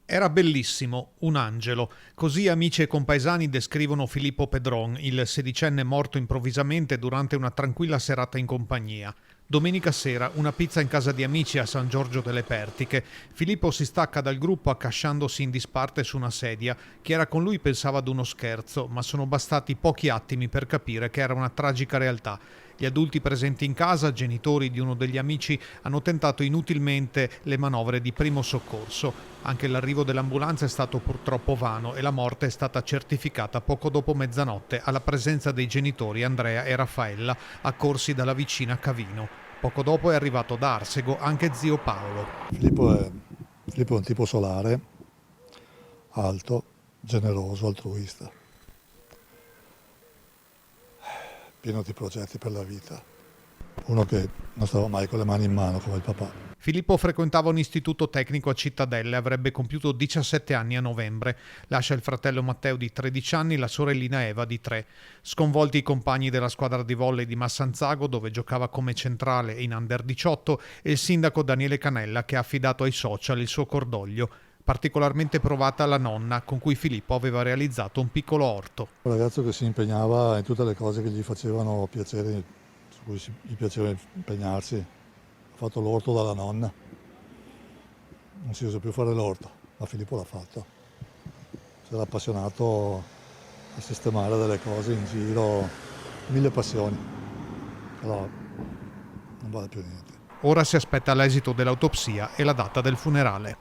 Era bellissimo, un angelo. Così amici e compaesani descrivono Filippo Pedron, il sedicenne morto improvvisamente durante una tranquilla serata in compagnia. Domenica sera, una pizza in casa di amici a San Giorgio delle Pertiche. Filippo si stacca dal gruppo accasciandosi in disparte su una sedia. Chi era con lui pensava ad uno scherzo, ma sono bastati pochi attimi per capire che era una tragica realtà. Gli adulti presenti in casa, genitori di uno degli amici, hanno tentato inutilmente le manovre di primo soccorso. Anche l'arrivo dell'ambulanza è stato purtroppo vano e la morte è stata certificata poco dopo mezzanotte alla presenza dei genitori Andrea e Raffaella, accorsi dalla vicina Cavino. Poco dopo è arrivato da Arsego anche zio Paolo. Filippo è un tipo solare, alto, generoso, altruista, pieno di progetti per la vita. Uno che non stava mai con le mani in mano come il papà. Filippo frequentava un istituto tecnico a Cittadelle, avrebbe compiuto 17 anni a novembre. Lascia il fratello Matteo di 13 anni e la sorellina Eva di 3. Sconvolti i compagni della squadra di volley di Massanzago, dove giocava come centrale in Under 18, e il sindaco Daniele Canella, che ha affidato ai social il suo cordoglio. Particolarmente provata la nonna, con cui Filippo aveva realizzato un piccolo orto. Un ragazzo che si impegnava in tutte le cose che gli facevano piacere, su cui gli piaceva impegnarsi. Ha fatto l'orto dalla nonna. Non si usa più fare l'orto, ma Filippo l'ha fatto. Si era appassionato a sistemare delle cose in giro, mille passioni, però non vale più niente. Ora si aspetta l'esito dell'autopsia e la data del funerale.